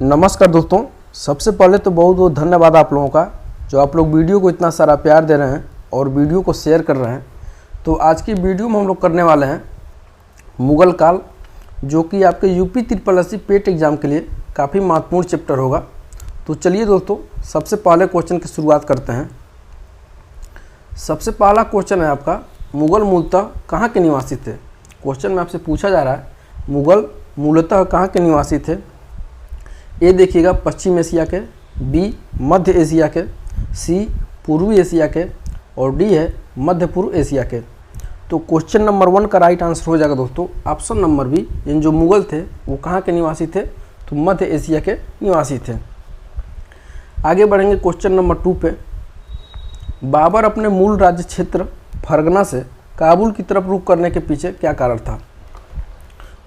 नमस्कार दोस्तों, सबसे पहले तो बहुत बहुत धन्यवाद आप लोगों का जो आप लोग वीडियो को इतना सारा प्यार दे रहे हैं और वीडियो को शेयर कर रहे हैं। तो आज की वीडियो में हम लोग करने वाले हैं मुगल काल, जो कि आपके यूपी SSC पेट एग्ज़ाम के लिए काफ़ी महत्वपूर्ण चैप्टर होगा। तो चलिए दोस्तों, सबसे पहले क्वेश्चन की शुरुआत करते हैं। सबसे पहला क्वेश्चन है आपका, मुगल मूलतः कहाँ के निवासी थे। क्वेश्चन में आपसे पूछा जा रहा है मुगल मूलतः कहाँ के निवासी थे। ए देखिएगा पश्चिम एशिया के, बी मध्य एशिया के, सी पूर्वी एशिया के और डी है मध्य पूर्व एशिया के। तो क्वेश्चन नंबर 1 का राइट आंसर हो जाएगा दोस्तों ऑप्शन नंबर बी। इन जो मुगल थे वो कहाँ के निवासी थे, तो मध्य एशिया के निवासी थे। आगे बढ़ेंगे क्वेश्चन नंबर 2 पे। बाबर अपने मूल राज्य क्षेत्र फरगना से काबुल की तरफ रुख करने के पीछे क्या कारण था।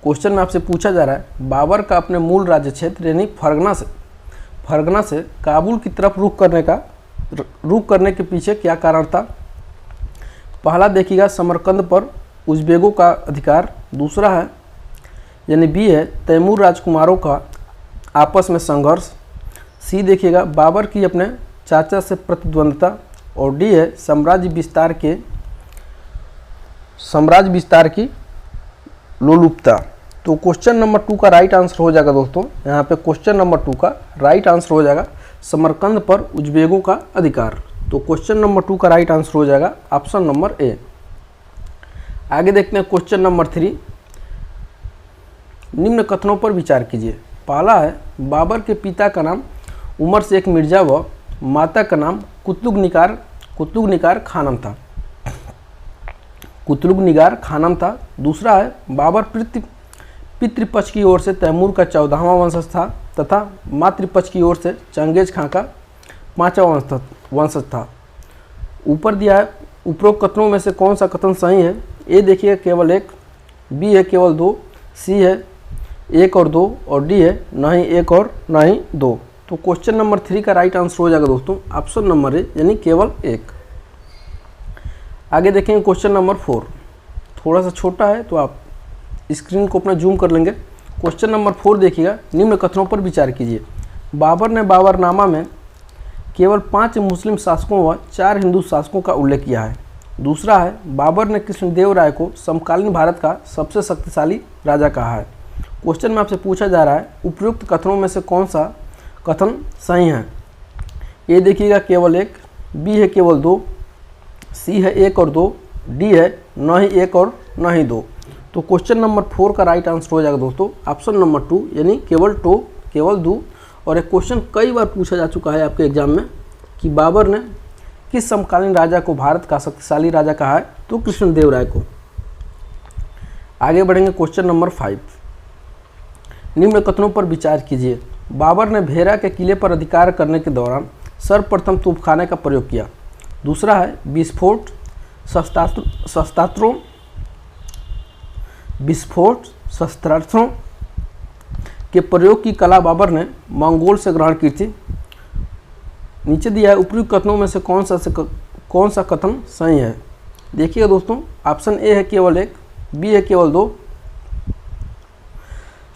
क्वेश्चन में आपसे पूछा जा रहा है बाबर का अपने मूल राज्य क्षेत्र यानी फरगना से काबुल की तरफ रुख करने के पीछे क्या कारण था। पहला देखिएगा समरकंद पर उज़्बेकों का अधिकार, दूसरा है यानी बी है तैमूर राजकुमारों का आपस में संघर्ष, सी देखिएगा बाबर की अपने चाचा से प्रतिद्वंद्विता और डी है साम्राज्य विस्तार की लोलुपता। तो क्वेश्चन नंबर 2 का राइट आंसर हो जाएगा दोस्तों, यहाँ पे क्वेश्चन नंबर 2 का राइट आंसर हो जाएगा समरकंद पर उज़्बेकों का अधिकार। तो क्वेश्चन नंबर 2 का राइट आंसर हो जाएगा ऑप्शन नंबर ए। आगे देखते हैं क्वेश्चन नंबर 3। निम्न कथनों पर विचार कीजिए। पहला है बाबर के पिता का नाम उमर शेख मिर्जा व माता का नाम कुतुब निगार खानम था। दूसरा है बाबर पितृपक्ष की ओर से तैमूर का 14वां वंशज था तथा मातृपक्ष की ओर से चंगेज खां का 5वां वंशज था। ऊपर दिया है उपरोक्त कथनों में से कौन सा कथन सही है। ए देखिए केवल 1, बी है केवल 2, सी है 1 और 2 और डी है न ही 1 और न ही 2। तो क्वेश्चन नंबर 3 का राइट आंसर हो जाएगा दोस्तों ऑप्शन नंबर ए यानी केवल 1। आगे देखेंगे क्वेश्चन नंबर 4, थोड़ा सा छोटा है तो आप स्क्रीन को अपना जूम कर लेंगे। क्वेश्चन नंबर 4 देखिएगा, निम्न कथनों पर विचार कीजिए। बाबर ने बाबरनामा में केवल 5 मुस्लिम शासकों व 4 हिंदू शासकों का उल्लेख किया है। दूसरा है बाबर ने कृष्णदेव राय को समकालीन भारत का सबसे शक्तिशाली राजा कहा है। क्वेश्चन में आपसे पूछा जा रहा है उपयुक्त कथनों में से कौन सा कथन सही है। ए देखिएगा केवल 1, बी है केवल 2, सी है 1 और 2, डी है न ही 1 और न ही 2। तो क्वेश्चन नंबर 4 का राइट आंसर हो जाएगा दोस्तों ऑप्शन नंबर 2 यानी केवल 2। और एक क्वेश्चन कई बार पूछा जा चुका है आपके एग्जाम में कि बाबर ने किस समकालीन राजा को भारत का शक्तिशाली राजा कहा है, तो कृष्णदेव राय को। आगे बढ़ेंगे क्वेश्चन नंबर 5। निम्न कथनों पर विचार कीजिए। बाबर ने भेरा के किले पर अधिकार करने के दौरान सर्वप्रथम तोपखाने का प्रयोग किया। दूसरा है विस्फोट शस्त्रास्त्रों के प्रयोग की कला बाबर ने मंगोल से ग्रहण की थी। नीचे दिया है उपयुक्त कथनों में से कौन सा कथन सही है। देखिएगा दोस्तों, ऑप्शन ए है केवल 1, बी है केवल 2,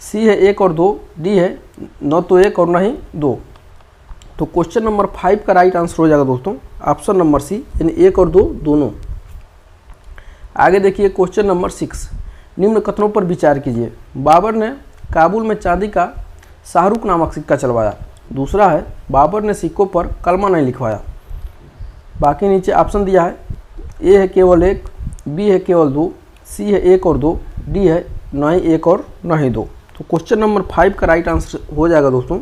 सी है 1 और 2, डी है न तो 1 और न ही 2। तो क्वेश्चन नंबर 5 का राइट आंसर हो जाएगा दोस्तों ऑप्शन नंबर सी यानी 1 और 2 दोनों। आगे देखिए क्वेश्चन नंबर 6। निम्न कथनों पर विचार कीजिए। बाबर ने काबुल में चांदी का शाहरुख नामक सिक्का चलवाया। दूसरा है बाबर ने सिक्कों पर कलमा नहीं लिखवाया। बाकी नीचे ऑप्शन दिया है, ए है केवल 1, बी है केवल 2, सी है 1 और 2, डी है न ही 1 और न ही 2। तो क्वेश्चन नंबर 5 का राइट आंसर हो जाएगा दोस्तों,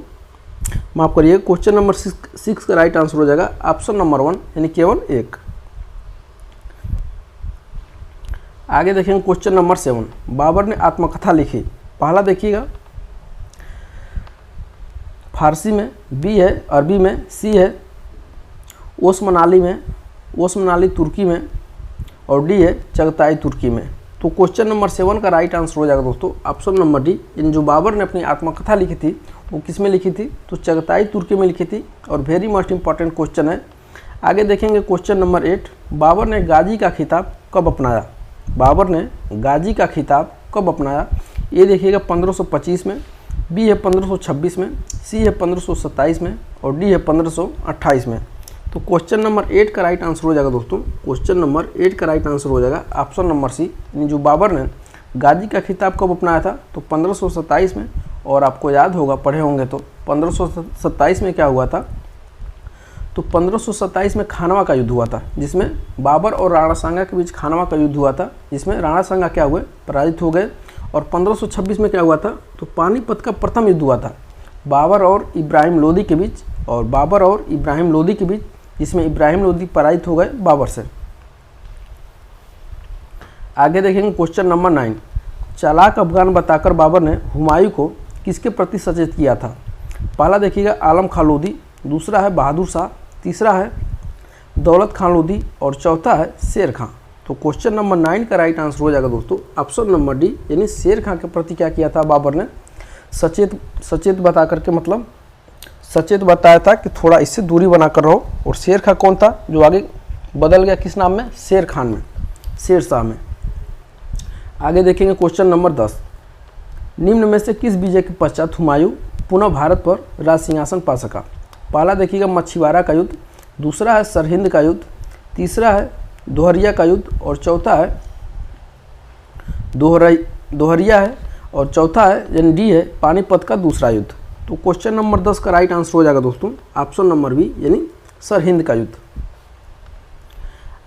माफ करिए, क्वेश्चन नंबर 6 का राइट आंसर हो जाएगा ऑप्शन नंबर 1 यानी केवल 1। आगे देखेंगे क्वेश्चन नंबर 7। बाबर ने आत्मकथा लिखी। पहला देखिएगा फारसी में, बी है अरबी में, सी है ओस्मानाली तुर्की में और डी है चगताई तुर्की में। तो क्वेश्चन नंबर 7 का राइट आंसर हो जाएगा दोस्तों ऑप्शन नंबर डी। इन जो बाबर ने अपनी आत्मकथा लिखी थी वो किस में लिखी थी, तो चगताई तुर्की में लिखी थी और वेरी मोस्ट इंपॉर्टेंट क्वेश्चन है। आगे देखेंगे क्वेश्चन नंबर 8। बाबर ने गाजी का खिताब कब अपनाया। ये देखिएगा 1525 में, बी है 1526 में, सी है 1527 में और डी है 1528 में। तो क्वेश्चन नंबर 8 का राइट आंसर हो जाएगा दोस्तों, क्वेश्चन नंबर 8 का राइट आंसर हो जाएगा ऑप्शन नंबर सी। यानी जो बाबर ने गाजी का खिताब कब अपनाया था, तो 1527 में। और आपको याद होगा, पढ़े होंगे तो 1527 में क्या हुआ था, तो 1527 में खानवा का युद्ध हुआ था, जिसमें बाबर और राणा सांगा के बीच खानवा का युद्ध हुआ था, जिसमें राणा सांगा क्या हुए, पराजित हो गए। और 1526 में क्या हुआ था, तो पानीपत का प्रथम युद्ध हुआ था बाबर और इब्राहिम लोदी के बीच, और बाबर और इब्राहिम लोदी के बीच, जिसमें इब्राहिम लोदी पराजित हो गए बाबर से। आगे देखेंगे क्वेश्चन नंबर 9। चालाक अफगान बताकर बाबर ने हुमायूं को किसके प्रति सचेत किया था। पहला देखिएगा आलम खां लोदी, दूसरा है बहादुर शाह, तीसरा है दौलत खान लोदी और चौथा है शेर खां। तो क्वेश्चन नंबर 9 का राइट आंसर हो जाएगा दोस्तों ऑप्शन नंबर डी, यानी शेर खां के प्रति क्या किया था बाबर ने, सचेत बता करके, मतलब सचेत बताया था कि थोड़ा इससे दूरी बना कर रहो। और शेर खां कौन था, जो आगे बदल गया किस नाम में, शेर खान में, शेर शाह में। आगे देखेंगे क्वेश्चन नंबर 10। निम्न में से किस विजय के पश्चात हुमायूं पुनः भारत पर राज सिंहासन पा सका। पहला देखिएगा मछुआरा का युद्ध, दूसरा है सरहिंद का युद्ध, तीसरा है दोहरिया का युद्ध और चौथा है दोहरिया है और चौथा है यानी डी है पानीपत का दूसरा युद्ध। तो क्वेश्चन नंबर 10 का राइट आंसर हो जाएगा दोस्तों ऑप्शन नंबर बी, यानी सरहिंद का युद्ध।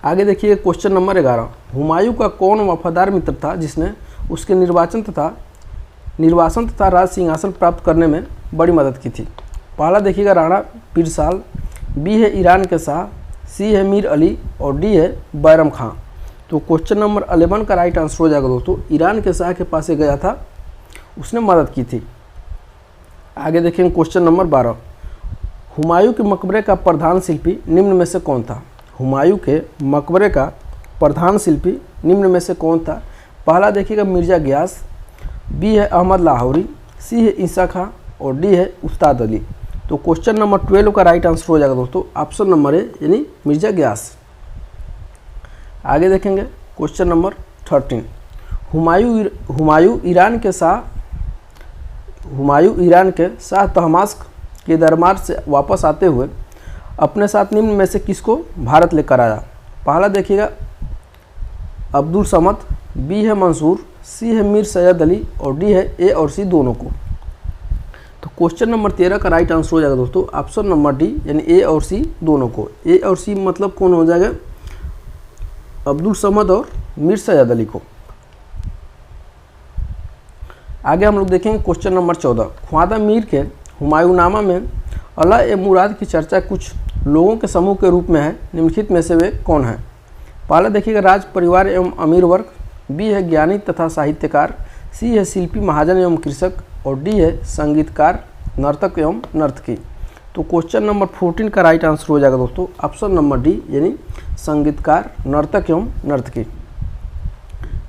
आगे देखिए क्वेश्चन नंबर 11। हुमायूं का कौन वफादार मित्र था जिसने उसके निर्वासन तथा राज सिंहासन प्राप्त करने में बड़ी मदद की थी। पहला देखिएगा राणा पीरसाल, बी है ईरान के शाह, सी है मीर अली और डी है बैरम खां। तो क्वेश्चन नंबर 11 का राइट आंसर हो जाएगा दोस्तों ईरान के शाह के पास गया था, उसने मदद की थी। आगे देखेंगे क्वेश्चन नंबर 12। हुमायूं के मकबरे का प्रधान शिल्पी निम्न में से कौन था। हुमायूं के मकबरे का प्रधान शिल्पी निम्न में से कौन था। पहला देखिएगा मिर्ज़ा गियास, बी है अहमद लाहौरी, सी है ईसा खां और डी है उस्ताद अली। तो क्वेश्चन नंबर 12 का राइट आंसर हो जाएगा दोस्तों ऑप्शन नंबर ए, यानी मिर्ज़ा गियास। आगे देखेंगे क्वेश्चन नंबर 13। हुमायूं ईरान के शाह तहमास्प के दरबार से वापस आते हुए अपने साथ निम्न में से किसको भारत लेकर आया। पहला देखिएगा अब्दुल समद, बी है मंसूर, सी है मीर सैयद अली और डी है ए और सी दोनों को। तो क्वेश्चन नंबर 13 का राइट आंसर हो जाएगा दोस्तों ऑप्शन नंबर डी, यानी ए और सी दोनों को। ए और सी मतलब कौन हो जाएगा, अब्दुल समद और मीर सैयद अली को। आगे हम लोग देखेंगे क्वेश्चन नंबर 14। ख्वाजा मीर के हुमायूंनामा में अला ए मुराद की चर्चा कुछ लोगों के समूह के रूप में है, निम्नलिखित में से वे कौन हैं। पहला देखिएगा राज परिवार एवं अमीर वर्ग, बी है ज्ञानी तथा साहित्यकार, सी है शिल्पी महाजन एवं कृषक और डी है संगीतकार नर्तक एवं नर्तकी। तो क्वेश्चन नंबर 14 का राइट आंसर हो जाएगा दोस्तों ऑप्शन नंबर डी, यानी संगीतकार नर्तक एवं नर्तकी।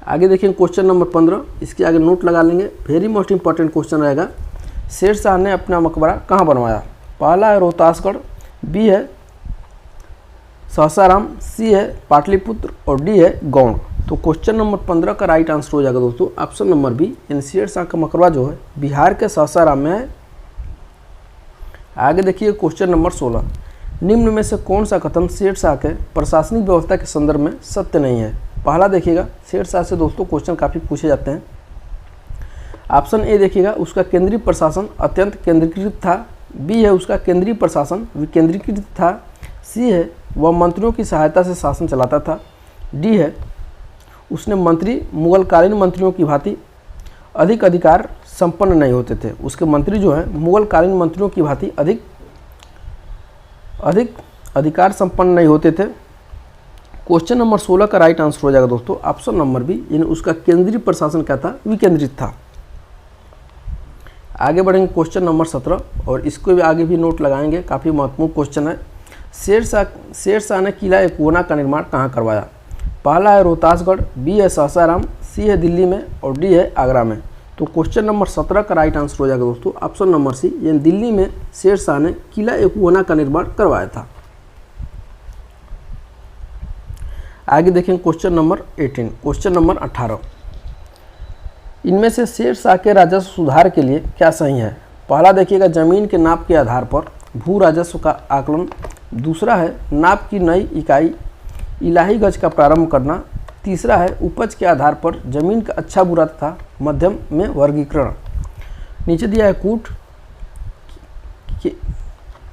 आगे देखिए क्वेश्चन नंबर 15, इसके आगे नोट लगा लेंगे, वेरी मोस्ट इंपॉर्टेंट क्वेश्चन रहेगा। शेर शाह ने अपना मकबरा कहाँ बनवाया। पहला है रोहतासगढ़, बी है सासाराम, सी है पाटलिपुत्र और डी है गौड़। तो क्वेश्चन नंबर 15 का राइट आंसर हो जाएगा दोस्तों ऑप्शन नंबर बी, यानी शेर शाह का मकबरा जो है बिहार के सासाराम में है। आगे देखिए क्वेश्चन नंबर 16। निम्न में से कौन सा कथन शेर शाह के प्रशासनिक व्यवस्था के संदर्भ में सत्य नहीं है। पहला देखिएगा शेर शाह से दोस्तों क्वेश्चन काफ़ी पूछे जाते हैं। ऑप्शन ए देखिएगा उसका केंद्रीय प्रशासन अत्यंत केंद्रीकृत था, बी है उसका केंद्रीय प्रशासन विकेंद्रीकृत था, सी है वह मंत्रियों की सहायता से शासन चलाता था, डी है उसने मंत्री मुगलकालीन मंत्रियों की भांति अधिक अधिकार संपन्न नहीं होते थे। उसके मंत्री जो हैं मुगलकालीन मंत्रियों की भांति अधिक अधिकार संपन्न नहीं होते थे। क्वेश्चन नंबर 16 का राइट आंसर हो जाएगा दोस्तों ऑप्शन नंबर बी, यानी उसका केंद्रीय प्रशासन क्या था, विकेंद्रित था। आगे बढ़ेंगे क्वेश्चन नंबर 17 और इसको भी आगे भी नोट लगाएंगे, काफ़ी महत्वपूर्ण क्वेश्चन है। शेर शाह ने किला एकवना का निर्माण कहाँ करवाया। पहला है रोहतासगढ़, बी है सासाराम, सी है दिल्ली में और डी है आगरा में। तो क्वेश्चन नंबर 17 का राइट आंसर हो जाएगा दोस्तों ऑप्शन नंबर सी, यानी दिल्ली में शेर शाह ने किला एकवना का निर्माण करवाया था। आगे देखें क्वेश्चन नंबर 18, क्वेश्चन नंबर 18। इनमें से शेरशाह के राजस्व सुधार के लिए क्या सही है? पहला देखिएगा ज़मीन के नाप के आधार पर भू राजस्व का आकलन। दूसरा है नाप की नई इकाई इलाही गज का प्रारंभ करना। तीसरा है उपज के आधार पर जमीन का अच्छा बुरा तथा मध्यम में वर्गीकरण। नीचे दिया है कूट।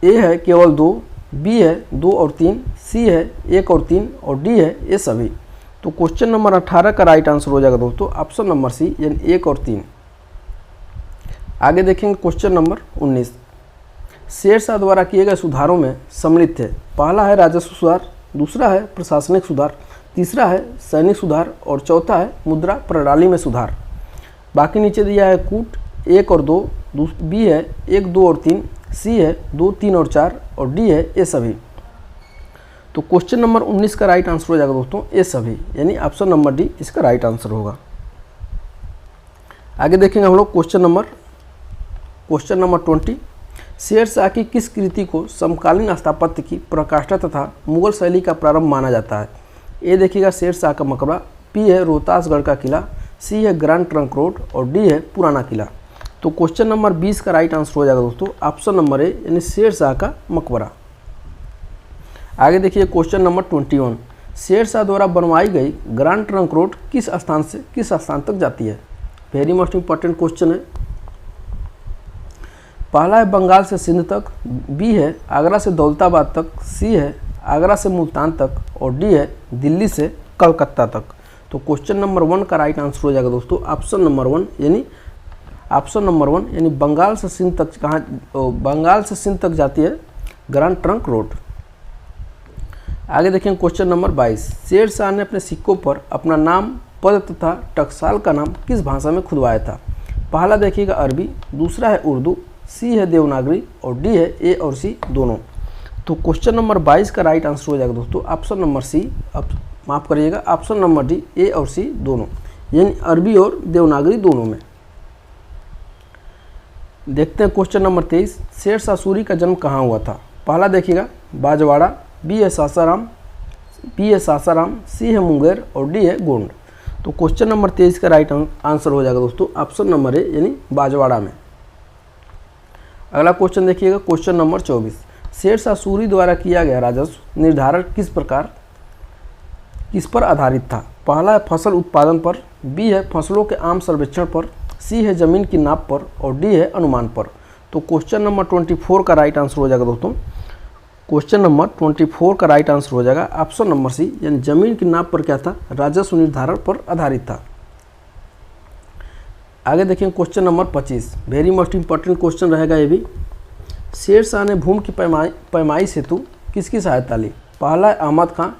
ए है केवल 2, बी है 2 और 3, सी है 1 और 3 और डी है ये सभी। तो क्वेश्चन नंबर 18 का राइट आंसर हो जाएगा दोस्तों ऑप्शन नंबर सी यानी 1 और 3। आगे देखेंगे क्वेश्चन नंबर 19। शेरशाह द्वारा किए गए सुधारों में सम्मिलित थे। पहला है राजस्व सुधार, दूसरा है प्रशासनिक सुधार, तीसरा है सैनिक सुधार और चौथा है मुद्रा प्रणाली में सुधार। बाकी नीचे दिया है कूट 1 और 2, बी है 1, 2 और 3, सी है 2, 3 और 4 और डी है ये सभी। तो क्वेश्चन नंबर 19 का राइट आंसर हो जाएगा दोस्तों ये सभी, यानी ऑप्शन नंबर डी इसका राइट आंसर होगा। आगे देखेंगे हम लोग क्वेश्चन नंबर 20। शेरशाह की किस कृति को समकालीन स्थापत्य की प्रकाष्ठा तथा मुगल शैली का प्रारंभ माना जाता है? ए देखिएगा शेरशाह का मकबरा, बी है रोहतासगढ़ का किला, सी है ग्रैंड ट्रंक रोड और डी है पुराना किला। तो क्वेश्चन नंबर 20 का राइट आंसर हो जाएगा दोस्तों ऑप्शन नंबर ए यानी शेरशाह का मकबरा। आगे देखिए क्वेश्चन नंबर 21। शेरशाह द्वारा बनवाई गई ग्रैंड ट्रंक रोड किस स्थान से किस स्थान तक जाती है? वेरी मोस्ट इंपॉर्टेंट क्वेश्चन है। पहला है बंगाल से सिंध तक, बी है आगरा से दौलताबाद तक, सी है आगरा से मुल्तान तक और डी है दिल्ली से कलकत्ता तक। तो क्वेश्चन नंबर 1 का राइट आंसर हो जाएगा दोस्तों ऑप्शन नंबर 1 यानी बंगाल से सिंध तक जाती है ग्रैंड ट्रंक रोड। आगे देखेंगे क्वेश्चन नंबर 22। शेरशाह ने अपने सिक्कों पर अपना नाम, पद तथा टकसाल का नाम किस भाषा में खुदवाया था? पहला देखिएगा अरबी, दूसरा है उर्दू, सी है देवनागरी और डी है ए और सी दोनों। तो क्वेश्चन नंबर 22 का राइट आंसर हो जाएगा दोस्तों ऑप्शन नंबर सी, माफ़ करिएगा ऑप्शन नंबर डी ए और सी दोनों, यानी अरबी और देवनागरी दोनों में। देखते हैं क्वेश्चन नंबर 23। शेरशाह सूरी का जन्म कहाँ हुआ था? पहला देखिएगा बाजवाड़ा, बी है सासाराम, सी है मुंगेर और डी है गोंड। तो क्वेश्चन नंबर 23 का राइट आंसर हो जाएगा दोस्तों ऑप्शन नंबर ए यानी बाजवाड़ा में। अगला क्वेश्चन देखिएगा क्वेश्चन नंबर 24। शेरशाह सूरी द्वारा किया गया राजस्व निर्धारण किस पर आधारित था? पहला है फसल उत्पादन पर, बी है फसलों के आम सर्वेक्षण पर, सी है जमीन की नाप पर और डी है अनुमान पर। तो क्वेश्चन नंबर 24 का राइट आंसर हो जाएगा दोस्तों क्वेश्चन नंबर 24 का राइट आंसर हो जाएगा ऑप्शन नंबर सी, यानी जमीन की नाप पर क्या था? राजस्व निर्धारण पर आधारित था। आगे देखें question number 25। Very most important question रहेगा ये भी। शेरशाह ने भूमि की पैमाइश हेतु किसकी सहायता ली? पहला है अहमद खां,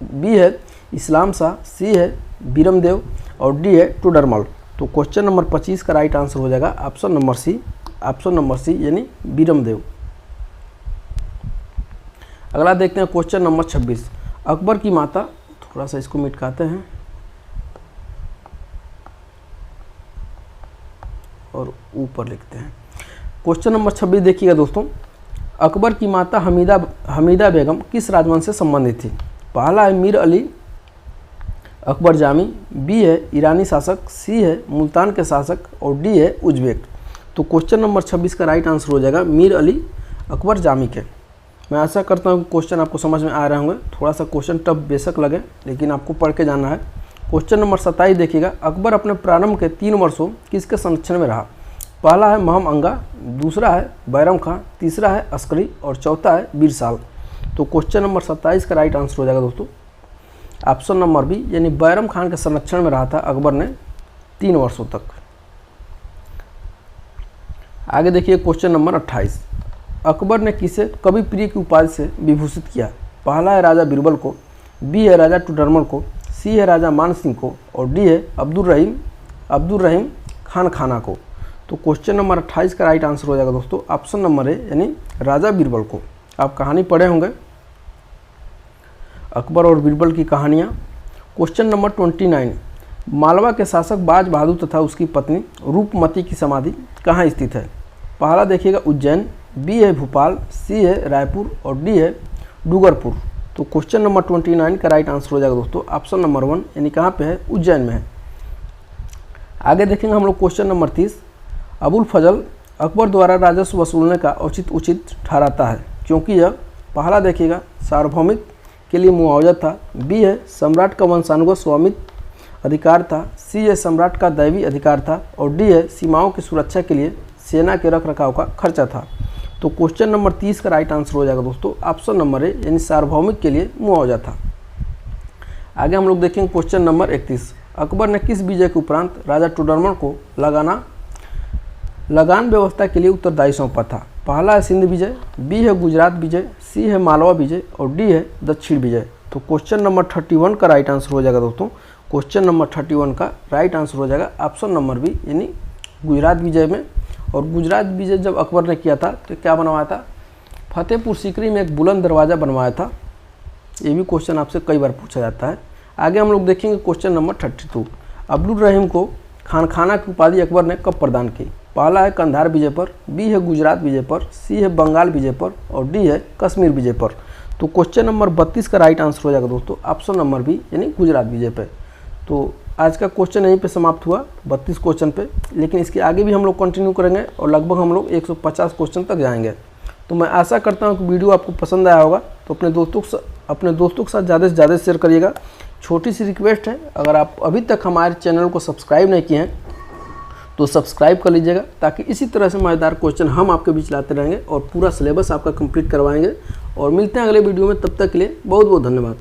बी है इस्लाम शाह, सी है बीरमदेव और डी है टोडरमल। तो क्वेश्चन नंबर 25 का राइट आंसर हो जाएगा ऑप्शन नंबर सी यानी बीरमदेव। अगला देखते हैं क्वेश्चन नंबर 26। अकबर की माता, थोड़ा सा इसको मिटकाते हैं और ऊपर लिखते हैं। क्वेश्चन नंबर 26 देखिएगा दोस्तों। अकबर की माता हमीदा बेगम किस राजवंश से संबंधित थी? पहला है मीर अली अकबर जामी, बी है ईरानी शासक, सी है मुल्तान के शासक और डी है उज्बेक। तो क्वेश्चन नंबर 26 का राइट आंसर हो जाएगा मीर अली अकबर जामी के। मैं आशा करता हूँ क्वेश्चन आपको समझ में आ रहे होंगे। थोड़ा सा क्वेश्चन टफ बेशक लगे लेकिन आपको पढ़ के जाना है। क्वेश्चन नंबर 27 देखिएगा। अकबर अपने प्रारंभ के 3 वर्षों किसके संरक्षण में रहा? पहला है महम अंगा, दूसरा है बैरम खां, तीसरा है अस्करी और चौथा है बीरसाल। तो क्वेश्चन नंबर 27 का राइट आंसर हो जाएगा दोस्तों ऑप्शन नंबर बी, यानी बैरम खान के संरक्षण में रहा था अकबर ने 3 वर्षों तक। आगे देखिए क्वेश्चन नंबर 28। अकबर ने किसे कवि प्रिय की उपाधि से विभूषित किया? पहला है राजा बीरबल को, बी है राजा टुडरमल को, सी है राजा मान सिंह को और डी है अब्दुल रहीम खान खाना को। तो क्वेश्चन नंबर 28 का राइट आंसर हो जाएगा दोस्तों ऑप्शन नंबर ए, यानी राजा बीरबल को। आप कहानी पढ़े होंगे अकबर और बीरबल की कहानियाँ। Question number 29। मालवा के शासक बाज बहादुर तथा उसकी पत्नी रूपमती की समाधि कहाँ स्थित है? पहला देखिएगा उज्जैन, बी है भोपाल, सी है रायपुर और डी है डूंगरपुर। तो क्वेश्चन नंबर 29 का राइट आंसर हो जाएगा दोस्तों ऑप्शन नंबर 1, यानी कहाँ पे है? उज्जैन में है। आगे देखेंगे हम लोग क्वेश्चन नंबर 30। अबुल फजल अकबर द्वारा राजस्व वसूलने का औचित उचित ठहराता है क्योंकि यह पहला देखिएगा सार्वभौमिक के लिए मुआवजा था, बी है सम्राट का वंशानुगत स्वामित्व अधिकार था, सी है सम्राट का दैवी अधिकार था और डी है सीमाओं की सुरक्षा के लिए सेना के रख रखाव का खर्चा था। तो क्वेश्चन नंबर 30 का राइट आंसर हो जाएगा दोस्तों ऑप्शन नंबर ए यानी सार्वभौमिक के लिए मुआवजा था। आगे हम लोग देखेंगे क्वेश्चन नंबर 31। अकबर ने किस विजय के उपरांत राजा टुडरमल को लगान व्यवस्था के लिए उत्तरदायी सौंपा था? पहला है सिंध विजय, बी है गुजरात विजय, सी है मालवा विजय और डी है दक्षिण विजय। तो क्वेश्चन नंबर 31 का राइट आंसर हो जाएगा दोस्तों, क्वेश्चन नंबर 31 का राइट आंसर हो जाएगा ऑप्शन नंबर बी यानी गुजरात विजय में। और गुजरात विजय जब अकबर ने किया था तो क्या बनवाया था? फतेहपुर सीकरी में एक बुलंद दरवाज़ा बनवाया था। ये भी क्वेश्चन आपसे कई बार पूछा जाता है। आगे हम लोग देखेंगे क्वेश्चन नंबर 32। अब्दुल रहीम को खानखाना की उपाधि अकबर ने कब प्रदान की? पहला है कंधार विजय पर, बी है गुजरात विजय पर, सी है बंगाल विजय पर और डी है कश्मीर विजय पर। तो क्वेश्चन नंबर 32 का राइट आंसर हो जाएगा दोस्तों ऑप्शन नंबर बी यानी गुजरात विजय पे। तो आज का क्वेश्चन यहीं पे समाप्त हुआ 32 क्वेश्चन पे, लेकिन इसके आगे भी हम लोग कंटिन्यू करेंगे और लगभग हम लोग 150 क्वेश्चन तक जाएंगे। तो मैं आशा करता हूँ कि वीडियो आपको पसंद आया होगा। तो अपने दोस्तों के साथ ज़्यादा से ज़्यादा शेयर करिएगा। छोटी सी रिक्वेस्ट है, अगर आप अभी तक हमारे चैनल को सब्सक्राइब नहीं किए हैं तो सब्सक्राइब कर लीजिएगा ताकि इसी तरह से मज़ेदार क्वेश्चन हम आपके बीच लाते रहेंगे और पूरा सिलेबस आपका कंप्लीट करवाएंगे। और मिलते हैं अगले वीडियो में, तब तक के लिए बहुत बहुत धन्यवाद।